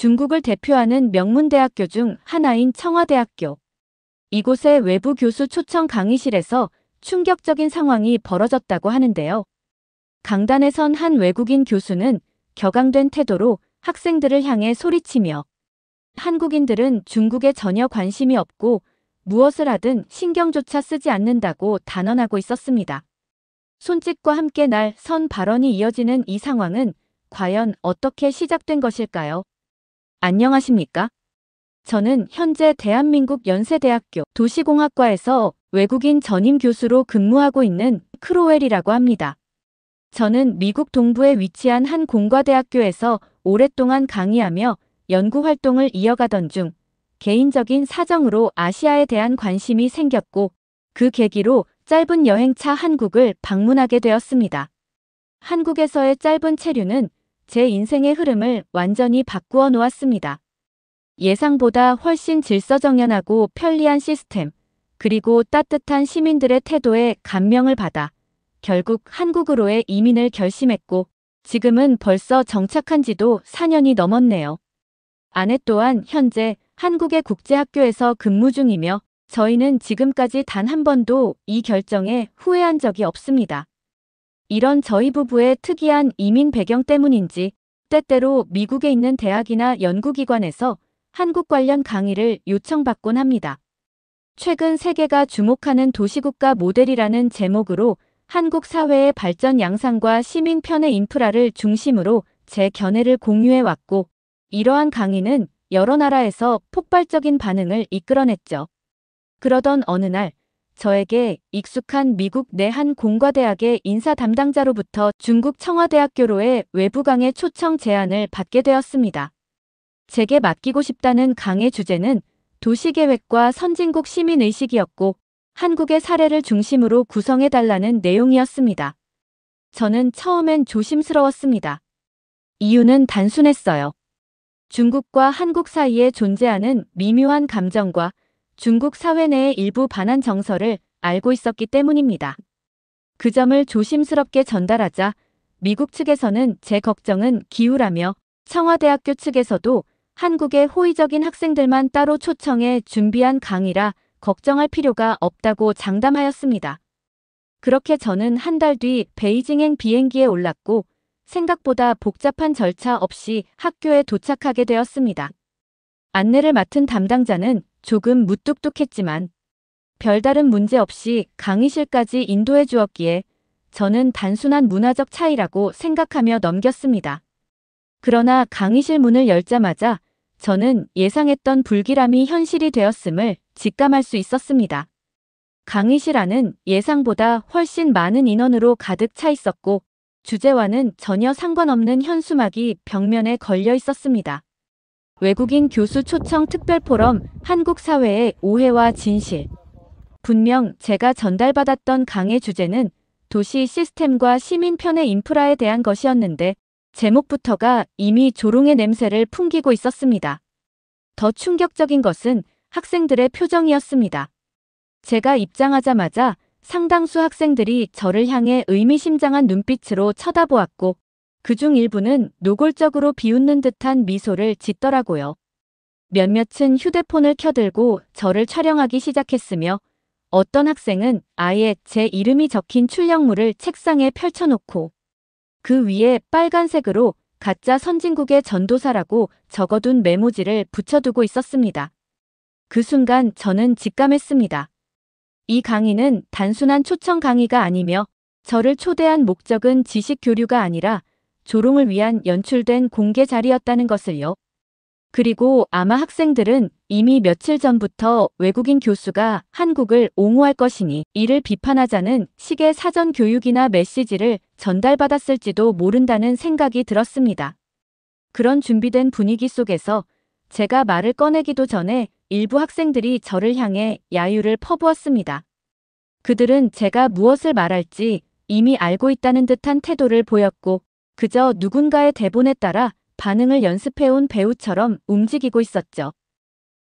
중국을 대표하는 명문대학교 중 하나인 청와대학교. 이곳의 외부 교수 초청 강의실에서 충격적인 상황이 벌어졌다고 하는데요. 강단에 선 한 외국인 교수는 격앙된 태도로 학생들을 향해 소리치며 한국인들은 중국에 전혀 관심이 없고 무엇을 하든 신경조차 쓰지 않는다고 단언하고 있었습니다. 손짓과 함께 날 선 발언이 이어지는 이 상황은 과연 어떻게 시작된 것일까요? 안녕하십니까? 저는 현재 대한민국 연세대학교 도시공학과에서 외국인 전임 교수로 근무하고 있는 크로웰이라고 합니다. 저는 미국 동부에 위치한 한 공과대학교에서 오랫동안 강의하며 연구활동을 이어가던 중 개인적인 사정으로 아시아에 대한 관심이 생겼고 그 계기로 짧은 여행차 한국을 방문하게 되었습니다. 한국에서의 짧은 체류는 제 인생의 흐름을 완전히 바꾸어 놓았습니다. 예상보다 훨씬 질서정연하고 편리한 시스템, 그리고 따뜻한 시민들의 태도에 감명을 받아 결국 한국으로의 이민을 결심했고 지금은 벌써 정착한 지도 4년이 넘었네요. 아내 또한 현재 한국의 국제학교에서 근무 중이며 저희는 지금까지 단 한 번도 이 결정에 후회한 적이 없습니다. 이런 저희 부부의 특이한 이민 배경 때문인지 때때로 미국에 있는 대학이나 연구기관에서 한국 관련 강의를 요청받곤 합니다. 최근 세계가 주목하는 도시국가 모델이라는 제목으로 한국 사회의 발전 양상과 시민 편의 인프라를 중심으로 제 견해를 공유해왔고 이러한 강의는 여러 나라에서 폭발적인 반응을 이끌어냈죠. 그러던 어느 날 저에게 익숙한 미국 내 한 공과대학의 인사 담당자로부터 중국 청와대학교로의 외부 강의 초청 제안을 받게 되었습니다. 제게 맡기고 싶다는 강의 주제는 도시계획과 선진국 시민의식이었고 한국의 사례를 중심으로 구성해달라는 내용이었습니다. 저는 처음엔 조심스러웠습니다. 이유는 단순했어요. 중국과 한국 사이에 존재하는 미묘한 감정과 중국 사회 내의 일부 반한 정서를 알고 있었기 때문입니다. 그 점을 조심스럽게 전달하자 미국 측에서는 제 걱정은 기우라며 청와대학교 측에서도 한국의 호의적인 학생들만 따로 초청해 준비한 강의라 걱정할 필요가 없다고 장담하였습니다. 그렇게 저는 한 달 뒤 베이징행 비행기에 올랐고 생각보다 복잡한 절차 없이 학교에 도착하게 되었습니다. 안내를 맡은 담당자는 조금 무뚝뚝했지만 별다른 문제 없이 강의실까지 인도해 주었기에 저는 단순한 문화적 차이라고 생각하며 넘겼습니다. 그러나 강의실 문을 열자마자 저는 예상했던 불길함이 현실이 되었음을 직감할 수 있었습니다. 강의실 안은 예상보다 훨씬 많은 인원으로 가득 차 있었고 주제와는 전혀 상관없는 현수막이 벽면에 걸려 있었습니다. 외국인 교수 초청 특별포럼 한국 사회의 오해와 진실. 분명 제가 전달받았던 강의 주제는 도시 시스템과 시민 편의 인프라에 대한 것이었는데 제목부터가 이미 조롱의 냄새를 풍기고 있었습니다. 더 충격적인 것은 학생들의 표정이었습니다. 제가 입장하자마자 상당수 학생들이 저를 향해 의미심장한 눈빛으로 쳐다보았고 그중 일부는 노골적으로 비웃는 듯한 미소를 짓더라고요. 몇몇은 휴대폰을 켜들고 저를 촬영하기 시작했으며 어떤 학생은 아예 제 이름이 적힌 출력물을 책상에 펼쳐놓고 그 위에 빨간색으로 가짜 선진국의 전도사라고 적어둔 메모지를 붙여두고 있었습니다. 그 순간 저는 직감했습니다. 이 강의는 단순한 초청 강의가 아니며 저를 초대한 목적은 지식 교류가 아니라 조롱을 위한 연출된 공개 자리였다는 것을요. 그리고 아마 학생들은 이미 며칠 전부터 외국인 교수가 한국을 옹호할 것이니 이를 비판하자는 식의 사전 교육이나 메시지를 전달받았을지도 모른다는 생각이 들었습니다. 그런 준비된 분위기 속에서 제가 말을 꺼내기도 전에 일부 학생들이 저를 향해 야유를 퍼부었습니다. 그들은 제가 무엇을 말할지 이미 알고 있다는 듯한 태도를 보였고 그저 누군가의 대본에 따라 반응을 연습해온 배우처럼 움직이고 있었죠.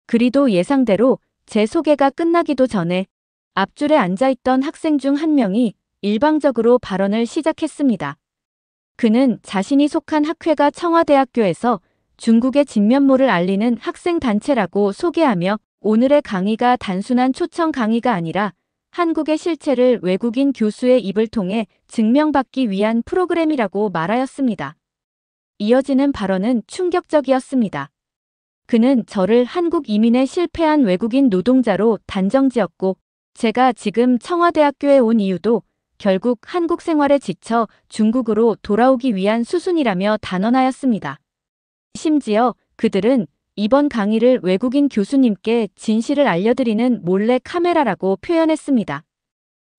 그리도 예상대로 제 소개가 끝나기도 전에 앞줄에 앉아있던 학생 중 한 명이 일방적으로 발언을 시작했습니다. 그는 자신이 속한 학회가 청와대학교에서 중국의 진면모를 알리는 학생 단체라고 소개하며 오늘의 강의가 단순한 초청 강의가 아니라 한국의 실체를 외국인 교수의 입을 통해 증명받기 위한 프로그램이라고 말하였습니다. 이어지는 발언은 충격적이었습니다. 그는 저를 한국 이민에 실패한 외국인 노동자로 단정지었고 제가 지금 청와대학교에 온 이유도 결국 한국 생활에 지쳐 중국으로 돌아오기 위한 수순이라며 단언하였습니다. 심지어 그들은 이번 강의를 외국인 교수님께 진실을 알려드리는 몰래 카메라라고 표현했습니다.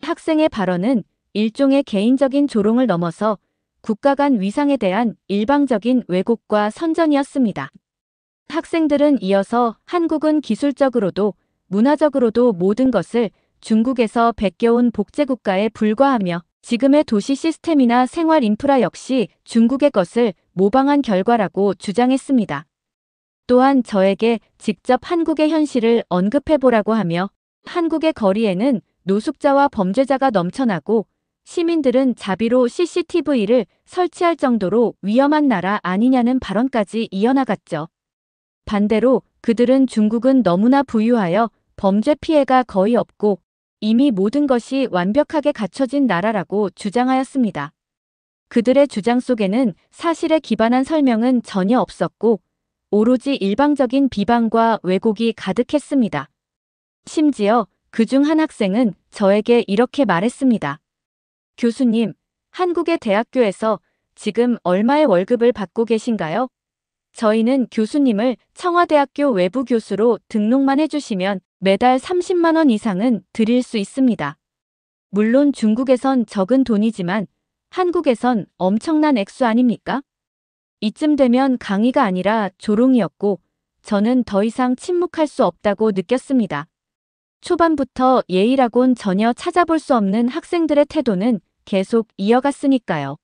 학생의 발언은 일종의 개인적인 조롱을 넘어서 국가 간 위상에 대한 일방적인 왜곡과 선전이었습니다. 학생들은 이어서 한국은 기술적으로도 문화적으로도 모든 것을 중국에서 베껴온 복제국가에 불과하며 지금의 도시 시스템이나 생활 인프라 역시 중국의 것을 모방한 결과라고 주장했습니다. 또한 저에게 직접 한국의 현실을 언급해보라고 하며 한국의 거리에는 노숙자와 범죄자가 넘쳐나고 시민들은 자비로 CCTV를 설치할 정도로 위험한 나라 아니냐는 발언까지 이어나갔죠. 반대로 그들은 중국은 너무나 부유하여 범죄 피해가 거의 없고 이미 모든 것이 완벽하게 갖춰진 나라라고 주장하였습니다. 그들의 주장 속에는 사실에 기반한 설명은 전혀 없었고 오로지 일방적인 비방과 왜곡이 가득했습니다. 심지어 그중 한 학생은 저에게 이렇게 말했습니다. 교수님, 한국의 대학교에서 지금 얼마의 월급을 받고 계신가요? 저희는 교수님을 청와대학교 외부 교수로 등록만 해주시면 매달 30만 원 이상은 드릴 수 있습니다. 물론 중국에선 적은 돈이지만 한국에선 엄청난 액수 아닙니까? 이쯤 되면 강의가 아니라 조롱이었고 저는 더 이상 침묵할 수 없다고 느꼈습니다. 초반부터 예의라곤 전혀 찾아볼 수 없는 학생들의 태도는 계속 이어갔으니까요.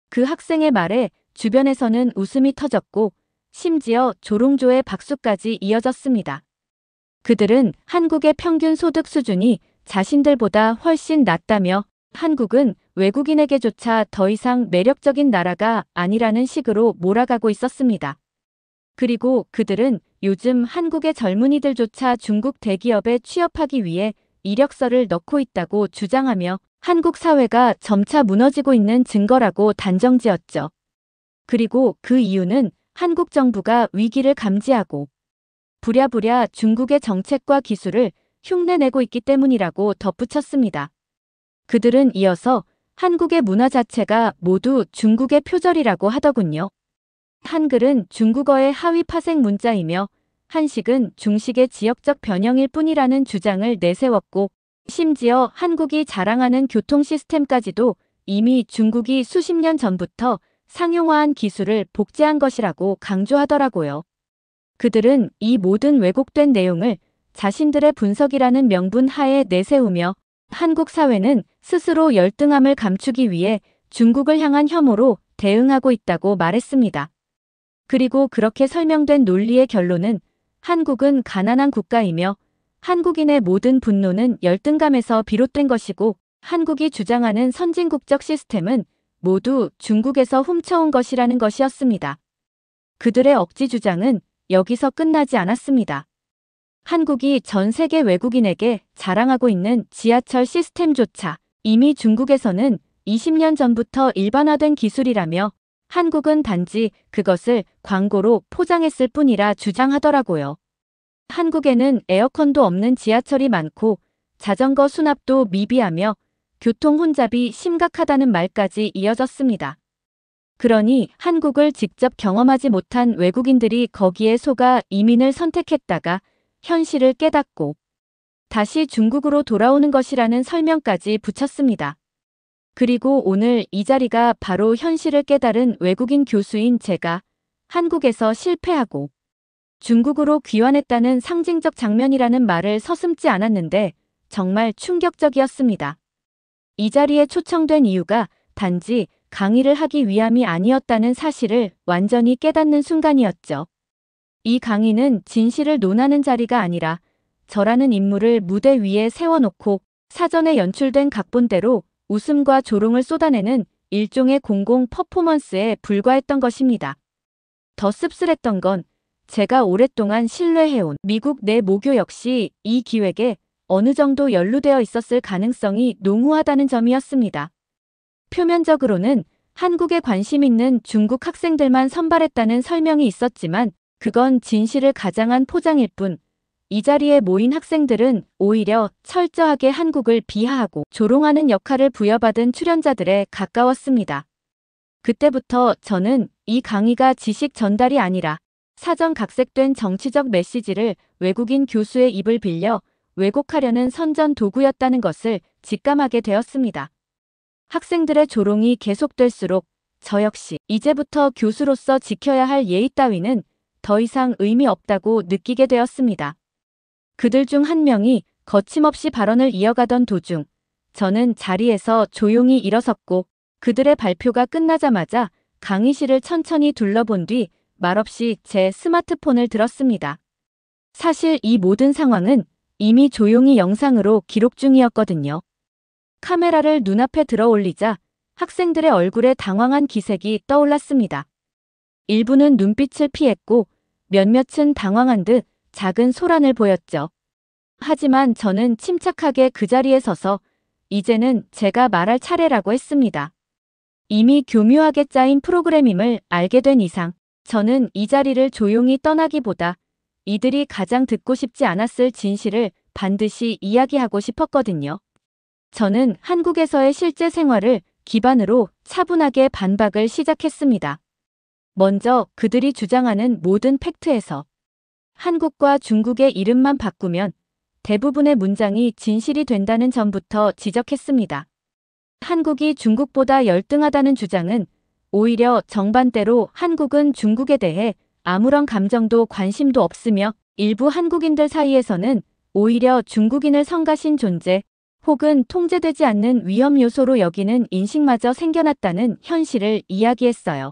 그 학생의 말에 주변에서는 웃음이 터졌고 심지어 조롱조의 박수까지 이어졌습니다. 그들은 한국의 평균 소득 수준이 자신들보다 훨씬 낮다며 한국은 외국인에게조차 더 이상 매력적인 나라가 아니라는 식으로 몰아가고 있었습니다. 그리고 그들은 요즘 한국의 젊은이들조차 중국 대기업에 취업하기 위해 이력서를 넣고 있다고 주장하며 한국 사회가 점차 무너지고 있는 증거라고 단정지었죠. 그리고 그 이유는 한국 정부가 위기를 감지하고 부랴부랴 중국의 정책과 기술을 흉내내고 있기 때문이라고 덧붙였습니다. 그들은 이어서 한국의 문화 자체가 모두 중국의 표절이라고 하더군요. 한글은 중국어의 하위 파생 문자이며 한식은 중식의 지역적 변형일 뿐이라는 주장을 내세웠고 심지어 한국이 자랑하는 교통 시스템까지도 이미 중국이 수십 년 전부터 상용화한 기술을 복제한 것이라고 강조하더라고요. 그들은 이 모든 왜곡된 내용을 자신들의 분석이라는 명분 하에 내세우며 한국 사회는 스스로 열등함을 감추기 위해 중국을 향한 혐오로 대응하고 있다고 말했습니다. 그리고 그렇게 설명된 논리의 결론은 한국은 가난한 국가이며 한국인의 모든 분노는 열등감에서 비롯된 것이고 한국이 주장하는 선진국적 시스템은 모두 중국에서 훔쳐온 것이라는 것이었습니다. 그들의 억지 주장은 여기서 끝나지 않았습니다. 한국이 전 세계 외국인에게 자랑하고 있는 지하철 시스템조차 이미 중국에서는 20년 전부터 일반화된 기술이라며 한국은 단지 그것을 광고로 포장했을 뿐이라 주장하더라고요. 한국에는 에어컨도 없는 지하철이 많고 자전거 수납도 미비하며 교통 혼잡이 심각하다는 말까지 이어졌습니다. 그러니 한국을 직접 경험하지 못한 외국인들이 거기에 속아 이민을 선택했다가 현실을 깨닫고 다시 중국으로 돌아오는 것이라는 설명까지 붙였습니다. 그리고 오늘 이 자리가 바로 현실을 깨달은 외국인 교수인 제가 한국에서 실패하고 중국으로 귀환했다는 상징적 장면이라는 말을 서슴지 않았는데 정말 충격적이었습니다. 이 자리에 초청된 이유가 단지 강의를 하기 위함이 아니었다는 사실을 완전히 깨닫는 순간이었죠. 이 강의는 진실을 논하는 자리가 아니라 저라는 인물을 무대 위에 세워놓고 사전에 연출된 각본대로 웃음과 조롱을 쏟아내는 일종의 공공 퍼포먼스에 불과했던 것입니다. 더 씁쓸했던 건 제가 오랫동안 신뢰해온 미국 내 모교 역시 이 기획에 어느 정도 연루되어 있었을 가능성이 농후하다는 점이었습니다. 표면적으로는 한국에 관심 있는 중국 학생들만 선발했다는 설명이 있었지만 그건 진실을 가장한 포장일 뿐, 이 자리에 모인 학생들은 오히려 철저하게 한국을 비하하고 조롱하는 역할을 부여받은 출연자들에 가까웠습니다. 그때부터 저는 이 강의가 지식 전달이 아니라 사전 각색된 정치적 메시지를 외국인 교수의 입을 빌려 왜곡하려는 선전 도구였다는 것을 직감하게 되었습니다. 학생들의 조롱이 계속될수록 저 역시 이제부터 교수로서 지켜야 할 예의 따위는 더 이상 의미 없다고 느끼게 되었습니다. 그들 중 한 명이 거침없이 발언을 이어가던 도중 저는 자리에서 조용히 일어섰고 그들의 발표가 끝나자마자 강의실을 천천히 둘러본 뒤 말없이 제 스마트폰을 들었습니다. 사실 이 모든 상황은 이미 조용히 영상으로 기록 중이었거든요. 카메라를 눈앞에 들어 올리자 학생들의 얼굴에 당황한 기색이 떠올랐습니다. 일부는 눈빛을 피했고 몇몇은 당황한 듯 작은 소란을 보였죠. 하지만 저는 침착하게 그 자리에 서서 이제는 제가 말할 차례라고 했습니다. 이미 교묘하게 짜인 프로그램임을 알게 된 이상 저는 이 자리를 조용히 떠나기보다 이들이 가장 듣고 싶지 않았을 진실을 반드시 이야기하고 싶었거든요. 저는 한국에서의 실제 생활을 기반으로 차분하게 반박을 시작했습니다. 먼저 그들이 주장하는 모든 팩트에서 한국과 중국의 이름만 바꾸면 대부분의 문장이 진실이 된다는 점부터 지적했습니다. 한국이 중국보다 열등하다는 주장은 오히려 정반대로 한국은 중국에 대해 아무런 감정도 관심도 없으며 일부 한국인들 사이에서는 오히려 중국인을 성가신 존재 혹은 통제되지 않는 위험 요소로 여기는 인식마저 생겨났다는 현실을 이야기했어요.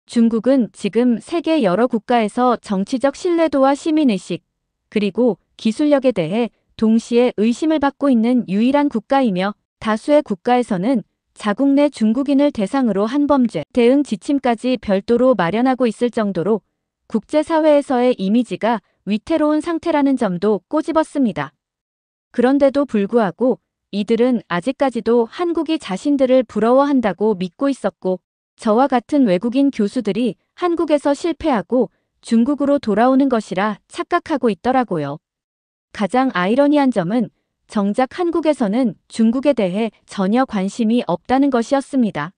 중국은 지금 세계 여러 국가에서 정치적 신뢰도와 시민의식, 그리고 기술력에 대해 동시에 의심을 받고 있는 유일한 국가이며 다수의 국가에서는 자국 내 중국인을 대상으로 한 범죄 대응 지침까지 별도로 마련하고 있을 정도로 국제사회에서의 이미지가 위태로운 상태라는 점도 꼬집었습니다. 그런데도 불구하고 이들은 아직까지도 한국이 자신들을 부러워한다고 믿고 있었고 저와 같은 외국인 교수들이 한국에서 실패하고 중국으로 돌아오는 것이라 착각하고 있더라고요. 가장 아이러니한 점은 정작 한국에서는 중국에 대해 전혀 관심이 없다는 것이었습니다.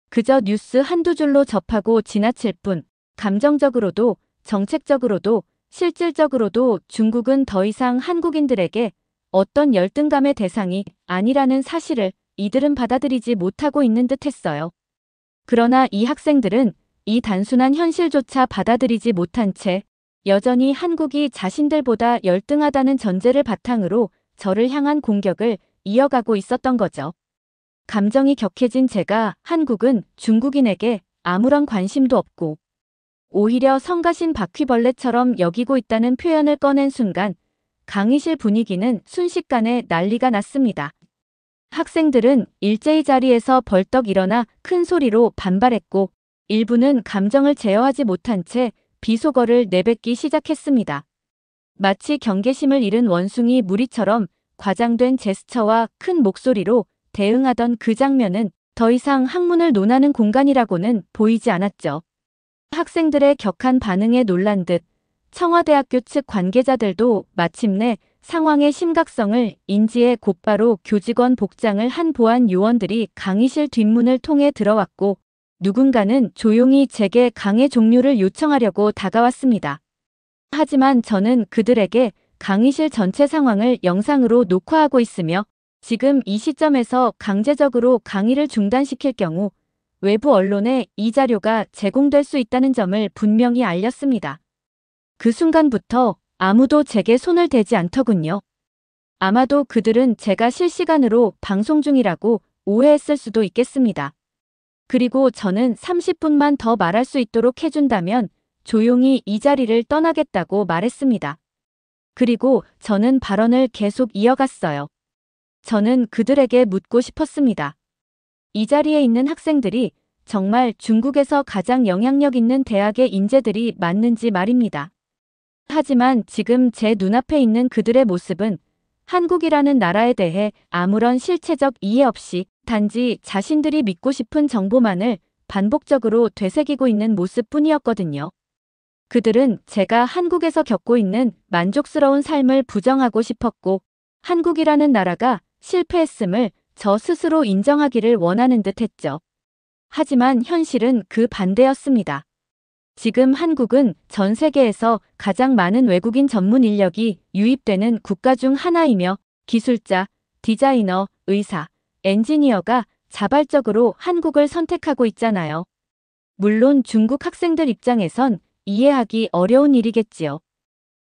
그저 뉴스 한두 줄로 접하고 지나칠 뿐 감정적으로도 정책적으로도 실질적으로도 중국은 더 이상 한국인들에게 어떤 열등감의 대상이 아니라는 사실을 이들은 받아들이지 못하고 있는 듯했어요. 그러나 이 학생들은 이 단순한 현실조차 받아들이지 못한 채 여전히 한국이 자신들보다 열등하다는 전제를 바탕으로 저를 향한 공격을 이어가고 있었던 거죠. 감정이 격해진 제가 한국은 중국인에게 아무런 관심도 없고 오히려 성가신 바퀴벌레처럼 여기고 있다는 표현을 꺼낸 순간 강의실 분위기는 순식간에 난리가 났습니다. 학생들은 일제히 자리에서 벌떡 일어나 큰 소리로 반발했고 일부는 감정을 제어하지 못한 채 비속어를 내뱉기 시작했습니다. 마치 경계심을 잃은 원숭이 무리처럼 과장된 제스처와 큰 목소리로 대응하던 그 장면은 더 이상 학문을 논하는 공간이라고는 보이지 않았죠. 학생들의 격한 반응에 놀란 듯 청와대학교 측 관계자들도 마침내 상황의 심각성을 인지해 곧바로 교직원 복장을 한 보안 요원들이 강의실 뒷문을 통해 들어왔고 누군가는 조용히 제게 강의 종료를 요청하려고 다가왔습니다. 하지만 저는 그들에게 강의실 전체 상황을 영상으로 녹화하고 있으며 지금 이 시점에서 강제적으로 강의를 중단시킬 경우 외부 언론에 이 자료가 제공될 수 있다는 점을 분명히 알렸습니다. 그 순간부터 아무도 제게 손을 대지 않더군요. 아마도 그들은 제가 실시간으로 방송 중이라고 오해했을 수도 있겠습니다. 그리고 저는 30분만 더 말할 수 있도록 해준다면 조용히 이 자리를 떠나겠다고 말했습니다. 그리고 저는 발언을 계속 이어갔어요. 저는 그들에게 묻고 싶었습니다. 이 자리에 있는 학생들이 정말 중국에서 가장 영향력 있는 대학의 인재들이 맞는지 말입니다. 하지만 지금 제 눈앞에 있는 그들의 모습은 한국이라는 나라에 대해 아무런 실체적 이해 없이 단지 자신들이 믿고 싶은 정보만을 반복적으로 되새기고 있는 모습뿐이었거든요. 그들은 제가 한국에서 겪고 있는 만족스러운 삶을 부정하고 싶었고 한국이라는 나라가 실패했음을 저 스스로 인정하기를 원하는 듯 했죠. 하지만 현실은 그 반대였습니다. 지금 한국은 전 세계에서 가장 많은 외국인 전문 인력이 유입되는 국가 중 하나이며 기술자, 디자이너, 의사, 엔지니어가 자발적으로 한국을 선택하고 있잖아요. 물론 중국 학생들 입장에선 이해하기 어려운 일이겠지요.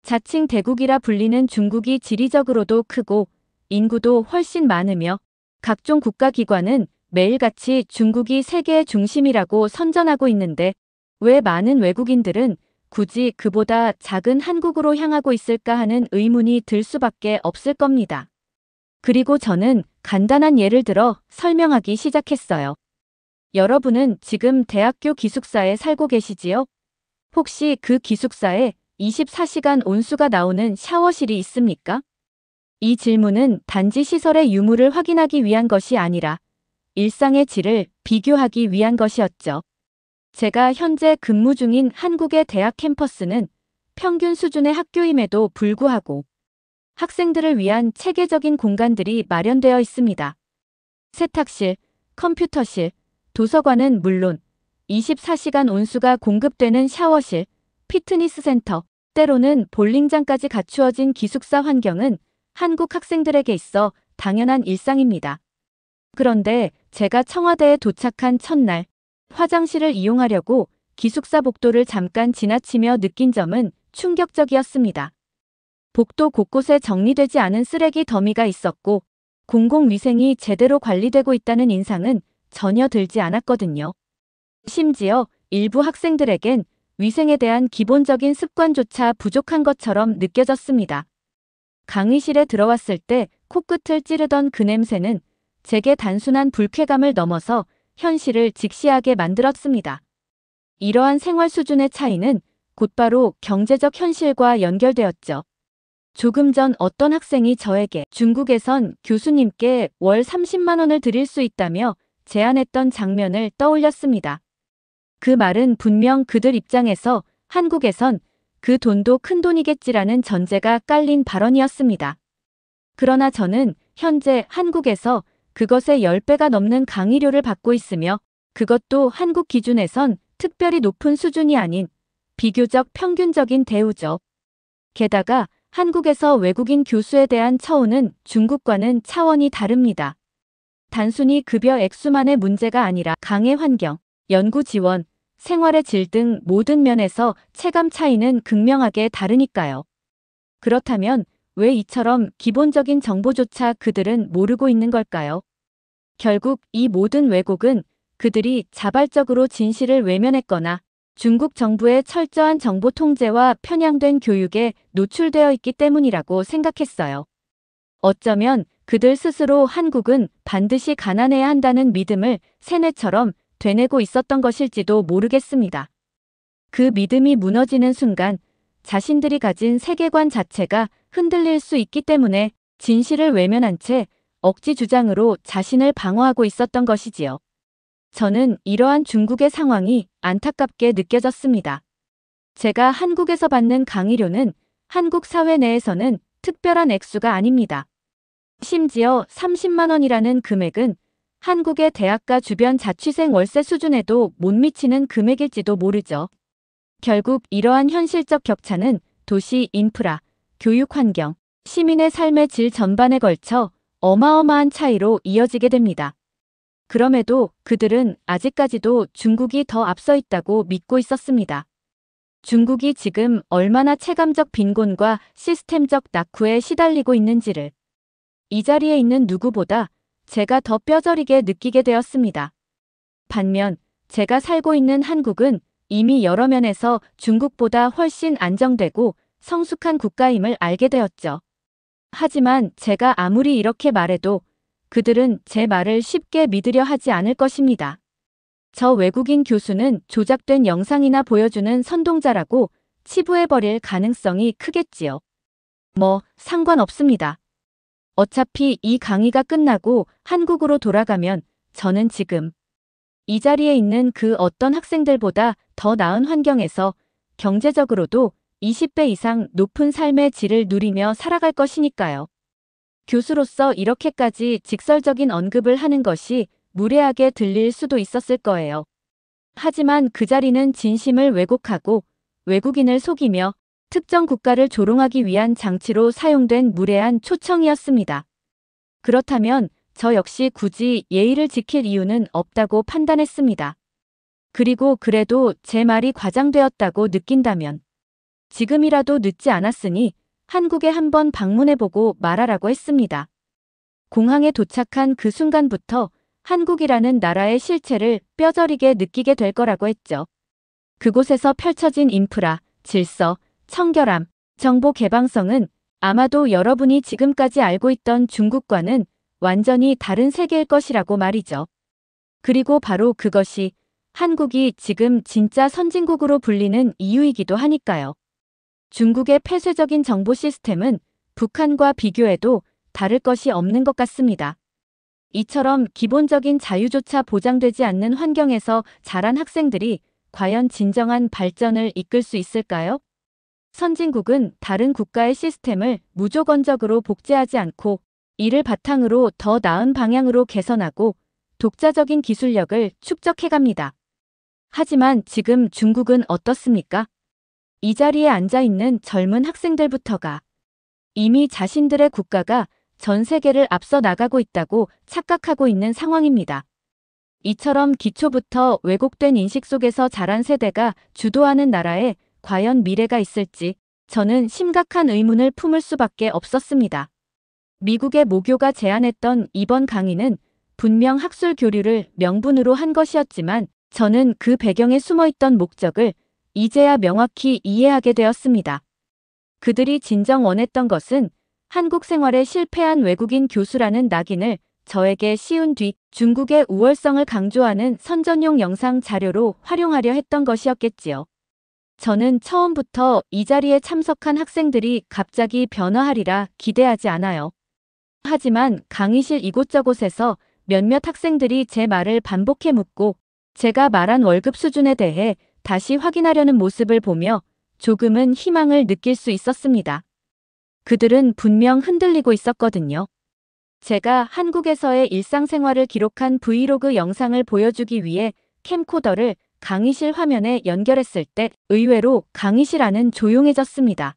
자칭 대국이라 불리는 중국이 지리적으로도 크고 인구도 훨씬 많으며 각종 국가기관은 매일같이 중국이 세계의 중심이라고 선전하고 있는데 왜 많은 외국인들은 굳이 그보다 작은 한국으로 향하고 있을까 하는 의문이 들 수밖에 없을 겁니다. 그리고 저는 간단한 예를 들어 설명하기 시작했어요. 여러분은 지금 대학교 기숙사에 살고 계시지요? 혹시 그 기숙사에 24시간 온수가 나오는 샤워실이 있습니까? 이 질문은 단지 시설의 유무를 확인하기 위한 것이 아니라 일상의 질을 비교하기 위한 것이었죠. 제가 현재 근무 중인 한국의 대학 캠퍼스는 평균 수준의 학교임에도 불구하고 학생들을 위한 체계적인 공간들이 마련되어 있습니다. 세탁실, 컴퓨터실, 도서관은 물론 24시간 온수가 공급되는 샤워실, 피트니스 센터, 때로는 볼링장까지 갖추어진 기숙사 환경은 한국 학생들에게 있어 당연한 일상입니다. 그런데 제가 청와대에 도착한 첫날, 화장실을 이용하려고 기숙사 복도를 잠깐 지나치며 느낀 점은 충격적이었습니다. 복도 곳곳에 정리되지 않은 쓰레기 더미가 있었고 공공위생이 제대로 관리되고 있다는 인상은 전혀 들지 않았거든요. 심지어 일부 학생들에겐 위생에 대한 기본적인 습관조차 부족한 것처럼 느껴졌습니다. 강의실에 들어왔을 때 코끝을 찌르던 그 냄새는 제게 단순한 불쾌감을 넘어서 현실을 직시하게 만들었습니다. 이러한 생활 수준의 차이는 곧바로 경제적 현실과 연결되었죠. 조금 전 어떤 학생이 저에게 중국에선 교수님께 월 30만 원을 드릴 수 있다며 제안했던 장면을 떠올렸습니다. 그 말은 분명 그들 입장에서 한국에선 그 돈도 큰 돈이겠지라는 전제가 깔린 발언이었습니다. 그러나 저는 현재 한국에서 그것의 10배가 넘는 강의료를 받고 있으며 그것도 한국 기준에선 특별히 높은 수준이 아닌 비교적 평균적인 대우죠. 게다가 한국에서 외국인 교수에 대한 처우는 중국과는 차원이 다릅니다. 단순히 급여 액수만의 문제가 아니라 강의 환경, 연구 지원, 생활의 질 등 모든 면에서 체감 차이는 극명하게 다르니까요. 그렇다면 왜 이처럼 기본적인 정보조차 그들은 모르고 있는 걸까요? 결국 이 모든 왜곡은 그들이 자발적으로 진실을 외면했거나 중국 정부의 철저한 정보 통제와 편향된 교육에 노출되어 있기 때문이라고 생각했어요. 어쩌면 그들 스스로 한국은 반드시 가난해야 한다는 믿음을 세뇌처럼 되뇌고 있었던 것일지도 모르겠습니다. 그 믿음이 무너지는 순간 자신들이 가진 세계관 자체가 흔들릴 수 있기 때문에 진실을 외면한 채 억지 주장으로 자신을 방어하고 있었던 것이지요. 저는 이러한 중국의 상황이 안타깝게 느껴졌습니다. 제가 한국에서 받는 강의료는 한국 사회 내에서는 특별한 액수가 아닙니다. 심지어 30만 원이라는 금액은 한국의 대학가 주변 자취생 월세 수준에도 못 미치는 금액일지도 모르죠. 결국 이러한 현실적 격차는 도시 인프라, 교육 환경, 시민의 삶의 질 전반에 걸쳐 어마어마한 차이로 이어지게 됩니다. 그럼에도 그들은 아직까지도 중국이 더 앞서 있다고 믿고 있었습니다. 중국이 지금 얼마나 체감적 빈곤과 시스템적 낙후에 시달리고 있는지를 이 자리에 있는 누구보다 제가 더 뼈저리게 느끼게 되었습니다. 반면 제가 살고 있는 한국은 이미 여러 면에서 중국보다 훨씬 안정되고 성숙한 국가임을 알게 되었죠. 하지만 제가 아무리 이렇게 말해도 그들은 제 말을 쉽게 믿으려 하지 않을 것입니다. 저 외국인 교수는 조작된 영상이나 보여주는 선동자라고 치부해버릴 가능성이 크겠지요. 뭐, 상관없습니다. 어차피 이 강의가 끝나고 한국으로 돌아가면 저는 지금 이 자리에 있는 그 어떤 학생들보다 더 나은 환경에서 경제적으로도 20배 이상 높은 삶의 질을 누리며 살아갈 것이니까요. 교수로서 이렇게까지 직설적인 언급을 하는 것이 무례하게 들릴 수도 있었을 거예요. 하지만 그 자리는 진심을 왜곡하고 외국인을 속이며 특정 국가를 조롱하기 위한 장치로 사용된 무례한 초청이었습니다. 그렇다면 저 역시 굳이 예의를 지킬 이유는 없다고 판단했습니다. 그리고 그래도 제 말이 과장되었다고 느낀다면 지금이라도 늦지 않았으니 한국에 한번 방문해보고 말하라고 했습니다. 공항에 도착한 그 순간부터 한국이라는 나라의 실체를 뼈저리게 느끼게 될 거라고 했죠. 그곳에서 펼쳐진 인프라, 질서, 청결함, 정보 개방성은 아마도 여러분이 지금까지 알고 있던 중국과는 완전히 다른 세계일 것이라고 말이죠. 그리고 바로 그것이 한국이 지금 진짜 선진국으로 불리는 이유이기도 하니까요. 중국의 폐쇄적인 정보 시스템은 북한과 비교해도 다를 것이 없는 것 같습니다. 이처럼 기본적인 자유조차 보장되지 않는 환경에서 자란 학생들이 과연 진정한 발전을 이끌 수 있을까요? 선진국은 다른 국가의 시스템을 무조건적으로 복제하지 않고 이를 바탕으로 더 나은 방향으로 개선하고 독자적인 기술력을 축적해갑니다. 하지만 지금 중국은 어떻습니까? 이 자리에 앉아있는 젊은 학생들부터가 이미 자신들의 국가가 전 세계를 앞서 나가고 있다고 착각하고 있는 상황입니다. 이처럼 기초부터 왜곡된 인식 속에서 자란 세대가 주도하는 나라에 과연 미래가 있을지 저는 심각한 의문을 품을 수밖에 없었습니다. 미국의 모교가 제안했던 이번 강의는 분명 학술 교류를 명분으로 한 것이었지만 저는 그 배경에 숨어있던 목적을 이제야 명확히 이해하게 되었습니다. 그들이 진정 원했던 것은 한국 생활에 실패한 외국인 교수라는 낙인을 저에게 씌운 뒤 중국의 우월성을 강조하는 선전용 영상 자료로 활용하려 했던 것이었겠지요. 저는 처음부터 이 자리에 참석한 학생들이 갑자기 변화하리라 기대하지 않아요. 하지만 강의실 이곳저곳에서 몇몇 학생들이 제 말을 반복해 묻고 제가 말한 월급 수준에 대해 다시 확인하려는 모습을 보며 조금은 희망을 느낄 수 있었습니다. 그들은 분명 흔들리고 있었거든요. 제가 한국에서의 일상생활을 기록한 브이로그 영상을 보여주기 위해 캠코더를 강의실 화면에 연결했을 때 의외로 강의실 안은 조용해졌습니다.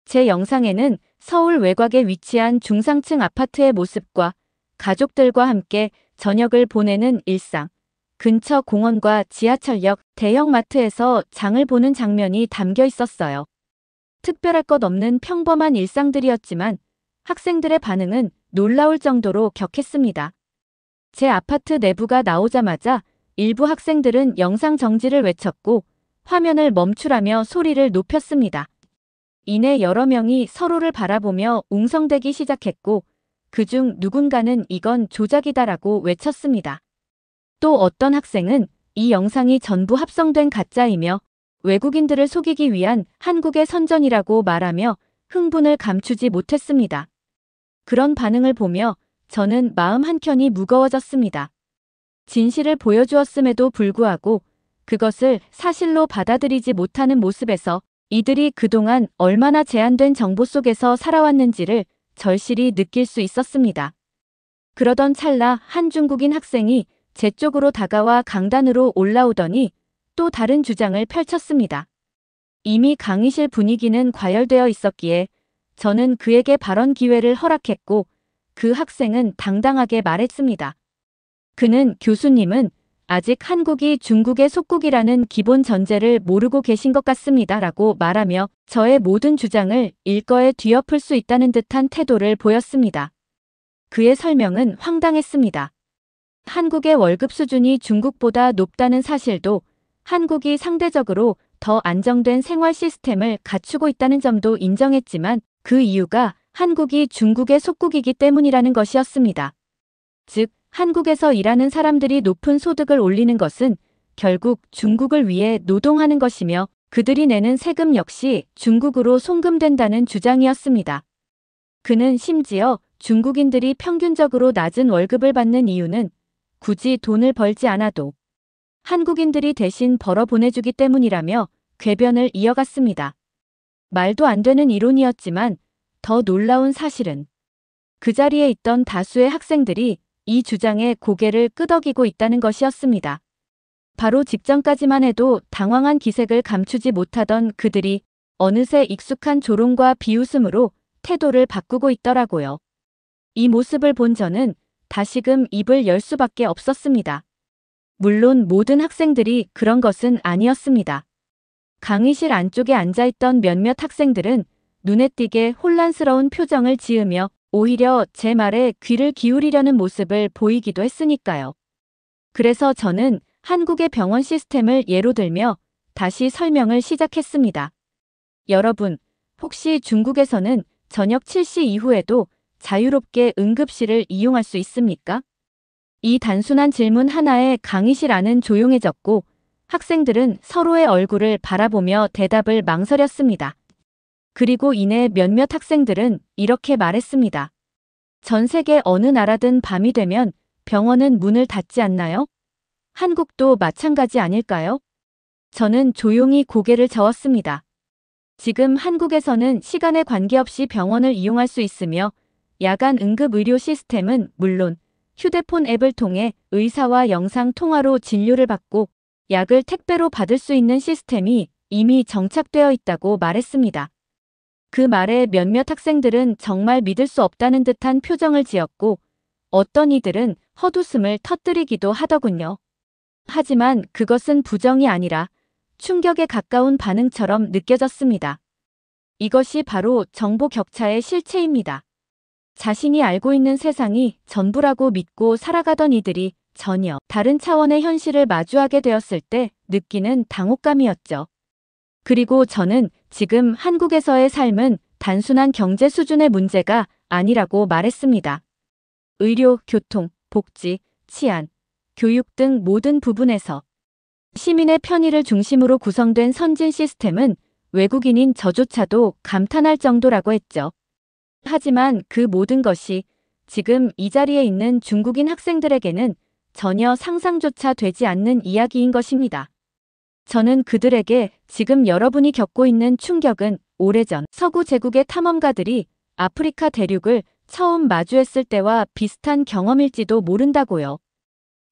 제 영상에는 서울 외곽에 위치한 중상층 아파트의 모습과 가족들과 함께 저녁을 보내는 일상, 근처 공원과 지하철역, 대형마트에서 장을 보는 장면이 담겨 있었어요. 특별할 것 없는 평범한 일상들이었지만 학생들의 반응은 놀라울 정도로 격했습니다. 제 아파트 내부가 나오자마자 일부 학생들은 영상 정지를 외쳤고 화면을 멈추라며 소리를 높였습니다. 이내 여러 명이 서로를 바라보며 웅성대기 시작했고 그중 누군가는 이건 조작이다라고 외쳤습니다. 또 어떤 학생은 이 영상이 전부 합성된 가짜이며 외국인들을 속이기 위한 한국의 선전이라고 말하며 흥분을 감추지 못했습니다. 그런 반응을 보며 저는 마음 한켠이 무거워졌습니다. 진실을 보여주었음에도 불구하고 그것을 사실로 받아들이지 못하는 모습에서 이들이 그동안 얼마나 제한된 정보 속에서 살아왔는지를 절실히 느낄 수 있었습니다. 그러던 찰나 한 중국인 학생이 제 쪽으로 다가와 강단으로 올라오더니 또 다른 주장을 펼쳤습니다. 이미 강의실 분위기는 과열되어 있었기에 저는 그에게 발언 기회를 허락했고 그 학생은 당당하게 말했습니다. 그는 교수님은 아직 한국이 중국의 속국이라는 기본 전제를 모르고 계신 것 같습니다. 라고 말하며 저의 모든 주장을 일거에 뒤엎을 수 있다는 듯한 태도를 보였습니다. 그의 설명은 황당했습니다. 한국의 월급 수준이 중국보다 높다는 사실도 한국이 상대적으로 더 안정된 생활 시스템을 갖추고 있다는 점도 인정했지만 그 이유가 한국이 중국의 속국이기 때문이라는 것이었습니다. 즉, 한국에서 일하는 사람들이 높은 소득을 올리는 것은 결국 중국을 위해 노동하는 것이며 그들이 내는 세금 역시 중국으로 송금된다는 주장이었습니다. 그는 심지어 중국인들이 평균적으로 낮은 월급을 받는 이유는 굳이 돈을 벌지 않아도 한국인들이 대신 벌어 보내주기 때문이라며 궤변을 이어갔습니다. 말도 안 되는 이론이었지만 더 놀라운 사실은 그 자리에 있던 다수의 학생들이 이 주장에 고개를 끄덕이고 있다는 것이었습니다. 바로 직전까지만 해도 당황한 기색을 감추지 못하던 그들이 어느새 익숙한 조롱과 비웃음으로 태도를 바꾸고 있더라고요. 이 모습을 본 저는 다시금 입을 열 수밖에 없었습니다. 물론 모든 학생들이 그런 것은 아니었습니다. 강의실 안쪽에 앉아있던 몇몇 학생들은 눈에 띄게 혼란스러운 표정을 지으며 오히려 제 말에 귀를 기울이려는 모습을 보이기도 했으니까요. 그래서 저는 한국의 병원 시스템을 예로 들며 다시 설명을 시작했습니다. 여러분, 혹시 중국에서는 저녁 7시 이후에도 자유롭게 응급실을 이용할 수 있습니까? 이 단순한 질문 하나에 강의실 안은 조용해졌고 학생들은 서로의 얼굴을 바라보며 대답을 망설였습니다. 그리고 이내 몇몇 학생들은 이렇게 말했습니다. 전 세계 어느 나라든 밤이 되면 병원은 문을 닫지 않나요? 한국도 마찬가지 아닐까요? 저는 조용히 고개를 저었습니다. 지금 한국에서는 시간에 관계없이 병원을 이용할 수 있으며 야간 응급의료 시스템은 물론 휴대폰 앱을 통해 의사와 영상 통화로 진료를 받고 약을 택배로 받을 수 있는 시스템이 이미 정착되어 있다고 말했습니다. 그 말에 몇몇 학생들은 정말 믿을 수 없다는 듯한 표정을 지었고 어떤 이들은 헛웃음을 터뜨리기도 하더군요. 하지만 그것은 부정이 아니라 충격에 가까운 반응처럼 느껴졌습니다. 이것이 바로 정보 격차의 실체입니다. 자신이 알고 있는 세상이 전부라고 믿고 살아가던 이들이 전혀 다른 차원의 현실을 마주하게 되었을 때 느끼는 당혹감이었죠. 그리고 저는 지금 한국에서의 삶은 단순한 경제 수준의 문제가 아니라고 말했습니다. 의료, 교통, 복지, 치안, 교육 등 모든 부분에서 시민의 편의를 중심으로 구성된 선진 시스템은 외국인인 저조차도 감탄할 정도라고 했죠. 하지만 그 모든 것이 지금 이 자리에 있는 중국인 학생들에게는 전혀 상상조차 되지 않는 이야기인 것입니다. 저는 그들에게 지금 여러분이 겪고 있는 충격은 오래전 서구 제국의 탐험가들이 아프리카 대륙을 처음 마주했을 때와 비슷한 경험일지도 모른다고요.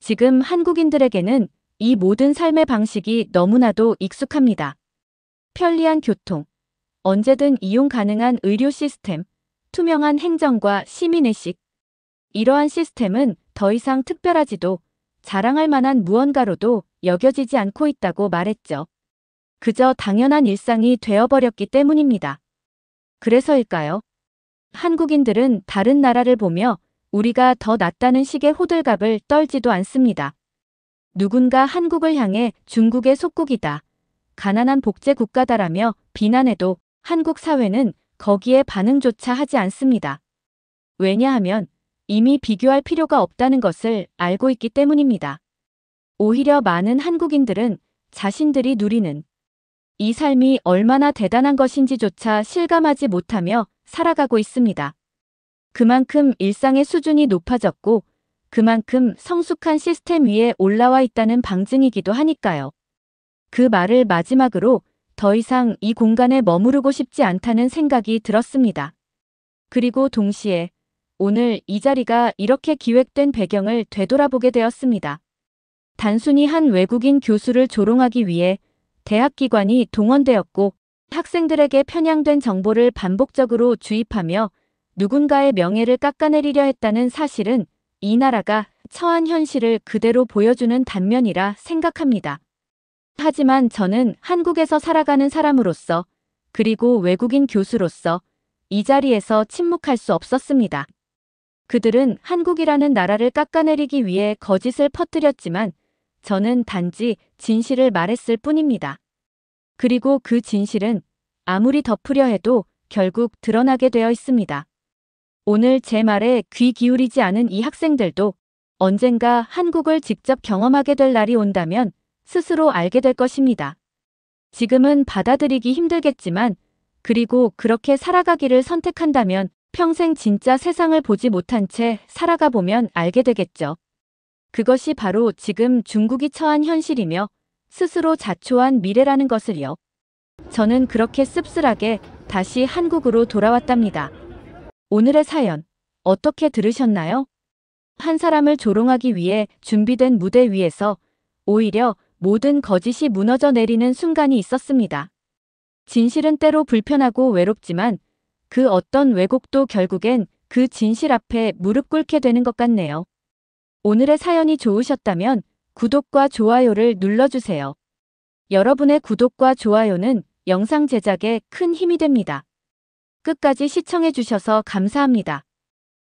지금 한국인들에게는 이 모든 삶의 방식이 너무나도 익숙합니다. 편리한 교통, 언제든 이용 가능한 의료 시스템, 투명한 행정과 시민의식. 이러한 시스템은 더 이상 특별하지도 자랑할 만한 무언가로도 여겨지지 않고 있다고 말했죠. 그저 당연한 일상이 되어버렸기 때문입니다. 그래서일까요? 한국인들은 다른 나라를 보며 우리가 더 낫다는 식의 호들갑을 떨지도 않습니다. 누군가 한국을 향해 중국의 속국이다, 가난한 복제 국가다라며 비난해도 한국 사회는 거기에 반응조차 하지 않습니다. 왜냐하면 이미 비교할 필요가 없다는 것을 알고 있기 때문입니다. 오히려 많은 한국인들은 자신들이 누리는 이 삶이 얼마나 대단한 것인지조차 실감하지 못하며 살아가고 있습니다. 그만큼 일상의 수준이 높아졌고 그만큼 성숙한 시스템 위에 올라와 있다는 방증이기도 하니까요. 그 말을 마지막으로 더 이상 이 공간에 머무르고 싶지 않다는 생각이 들었습니다. 그리고 동시에 오늘 이 자리가 이렇게 기획된 배경을 되돌아보게 되었습니다. 단순히 한 외국인 교수를 조롱하기 위해 대학기관이 동원되었고 학생들에게 편향된 정보를 반복적으로 주입하며 누군가의 명예를 깎아내리려 했다는 사실은 이 나라가 처한 현실을 그대로 보여주는 단면이라 생각합니다. 하지만 저는 한국에서 살아가는 사람으로서 그리고 외국인 교수로서 이 자리에서 침묵할 수 없었습니다. 그들은 한국이라는 나라를 깎아내리기 위해 거짓을 퍼뜨렸지만 저는 단지 진실을 말했을 뿐입니다. 그리고 그 진실은 아무리 덮으려 해도 결국 드러나게 되어 있습니다. 오늘 제 말에 귀 기울이지 않은 이 학생들도 언젠가 한국을 직접 경험하게 될 날이 온다면 스스로 알게 될 것입니다. 지금은 받아들이기 힘들겠지만, 그리고 그렇게 살아가기를 선택한다면 평생 진짜 세상을 보지 못한 채 살아가 보면 알게 되겠죠. 그것이 바로 지금 중국이 처한 현실이며 스스로 자초한 미래라는 것을요. 저는 그렇게 씁쓸하게 다시 한국으로 돌아왔답니다. 오늘의 사연, 어떻게 들으셨나요? 한 사람을 조롱하기 위해 준비된 무대 위에서 오히려 모든 거짓이 무너져 내리는 순간이 있었습니다. 진실은 때로 불편하고 외롭지만 그 어떤 왜곡도 결국엔 그 진실 앞에 무릎 꿇게 되는 것 같네요. 오늘의 사연이 좋으셨다면 구독과 좋아요를 눌러주세요. 여러분의 구독과 좋아요는 영상 제작에 큰 힘이 됩니다. 끝까지 시청해주셔서 감사합니다.